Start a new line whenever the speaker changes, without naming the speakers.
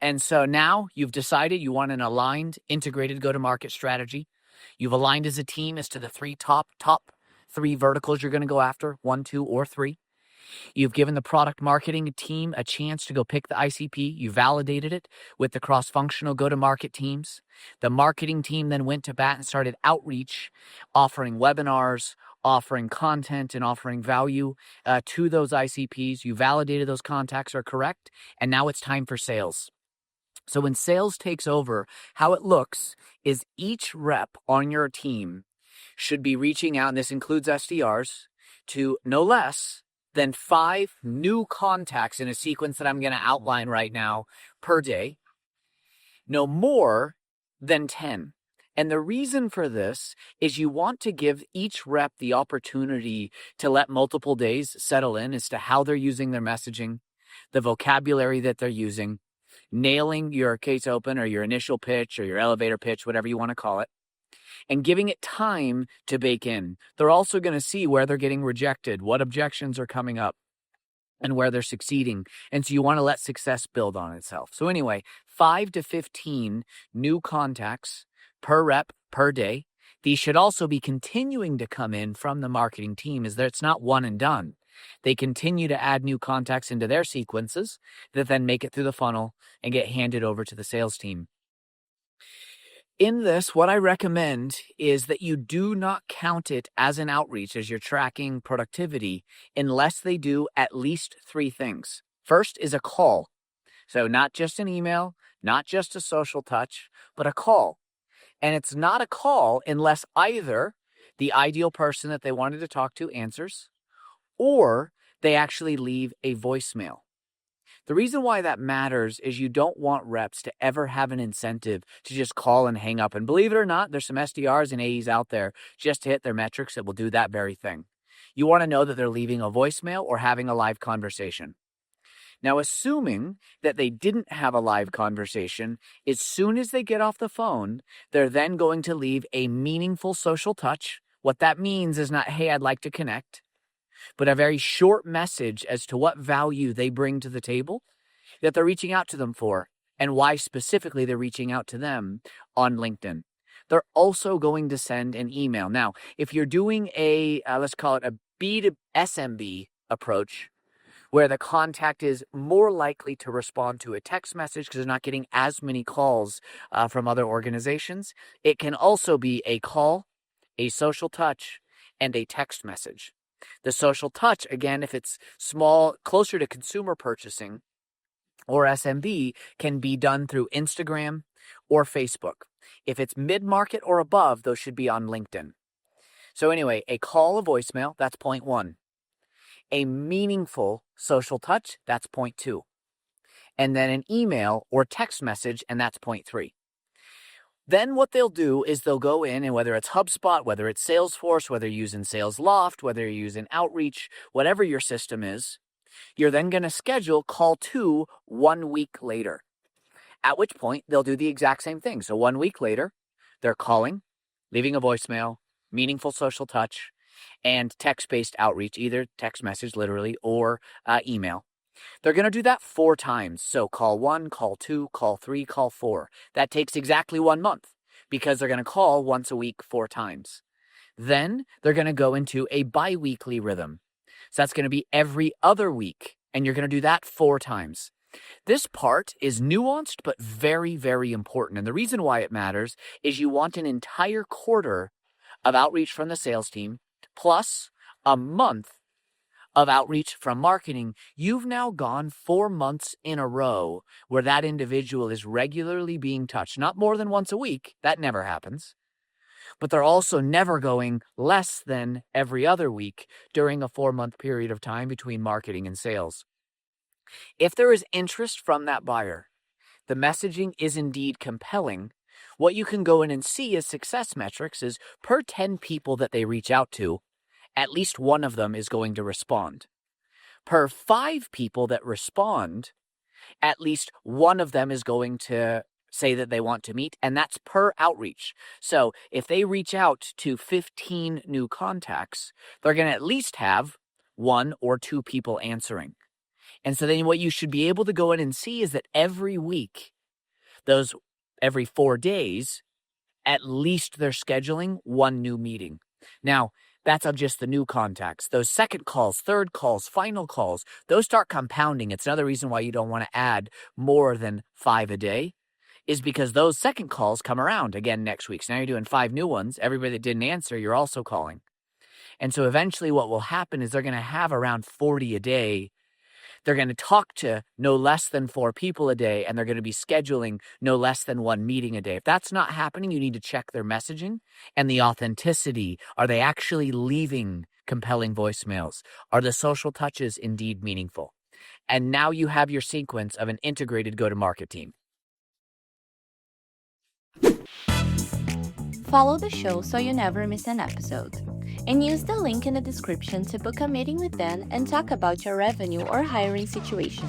And so now you've decided you want an aligned, integrated go-to-market strategy. You've aligned as a team as to the top three verticals you're going to go after, 1, 2, or 3. You've given the product marketing team a chance to go pick the ICP. You validated it with the cross-functional go-to-market teams. The marketing team then went to bat and started outreach, offering webinars, offering content, and offering value to those ICPs. You validated those contacts are correct, and now it's time for sales. So when sales takes over, how it looks is each rep on your team should be reaching out, and this includes SDRs, to no less than 5 new contacts in a sequence that I'm going to outline right now per day, no more than 10. And the reason for this is you want to give each rep the opportunity to let multiple days settle in as to how they're using their messaging, the vocabulary that they're using, nailing your case open or your initial pitch or your elevator pitch, whatever you want to call it, and giving it time to bake in. They're also going to see where they're getting rejected, what objections are coming up, and where they're succeeding. And so you want to let success build on itself. So anyway, 5 to 15 new contacts per rep per day. These should also be continuing to come in from the marketing team, as that it's not one and done. They continue to add new contacts into their sequences that then make it through the funnel and get handed over to the sales team. In this, what I recommend is that you do not count it as an outreach as you're tracking productivity unless they do at least 3 things. First is a call. So not just an email, not just a social touch, but a call. And it's not a call unless either the ideal person that they wanted to talk to answers, or they actually leave a voicemail. The reason why that matters is you don't want reps to ever have an incentive to just call and hang up. And believe it or not, there's some SDRs and AEs out there just to hit their metrics that will do that very thing. You want to know that they're leaving a voicemail or having a live conversation. Now, assuming that they didn't have a live conversation, as soon as they get off the phone, they're then going to leave a meaningful social touch. What that means is not, hey, I'd like to connect, but a very short message as to what value they bring to the table that they're reaching out to them for, and why specifically they're reaching out to them on LinkedIn. They're also going to send an email. Now, if you're doing a, let's call it a B to SMB approach, where the contact is more likely to respond to a text message because they're not getting as many calls from other organizations, it can also be a call, a social touch, and a text message. The social touch, again, if it's small, closer to consumer purchasing or SMB, can be done through Instagram or Facebook. If it's mid-market or above, those should be on LinkedIn. So anyway, a call, a voicemail, that's point 1. A meaningful social touch, that's point 2. And then an email or text message, and that's point 3. Then what they'll do is they'll go in, and whether it's HubSpot, whether it's Salesforce, whether you're using SalesLoft, whether you're using Outreach, whatever your system is, you're then going to schedule call 2 1 week later, at which point they'll do the exact same thing. So 1 week later, they're calling, leaving a voicemail, meaningful social touch, and text-based outreach, either text message literally or email. They're going to do that 4 times. So call 1, call 2, call 3, call 4. That takes exactly 1 month because they're going to call once a week 4 times. Then they're going to go into a biweekly rhythm. So that's going to be every other week, and you're going to do that 4 times. This part is nuanced but very, very important. And the reason why it matters is you want an entire quarter of outreach from the sales team plus a month of outreach from marketing. You've now gone 4 months in a row where that individual is regularly being touched, not more than once a week. That never happens. But they're also never going less than every other week during a 4-month period of time between marketing and sales. If there is interest from that buyer, the messaging is indeed compelling. What you can go in and see as success metrics is per 10 people that they reach out to, at least one of them is going to respond. Per 5 people that respond, at least one of them is going to say that they want to meet, and that's per outreach. So if they reach out to 15 new contacts, they're going to at least have 1 or 2 people answering. And so then what you should be able to go in and see is that every week those every 4 days, at least they're scheduling one new meeting. Now, that's on just the new contacts. Those second calls, third calls, final calls, those start compounding. It's another reason why you don't want to add more than 5 a day, is because those second calls come around again next week. So now you're doing 5 new ones. Everybody that didn't answer, you're also calling. And so eventually what will happen is they're going to have around 40 a day. They're going to talk to no less than 4 people a day, and they're going to be scheduling no less than 1 meeting a day. If that's not happening, you need to check their messaging and the authenticity. Are they actually leaving compelling voicemails? Are the social touches indeed meaningful? And now you have your sequence of an integrated go-to-market team.
Follow the show so you never miss an episode. And use the link in the description to book a meeting with Dan and talk about your revenue or hiring situation.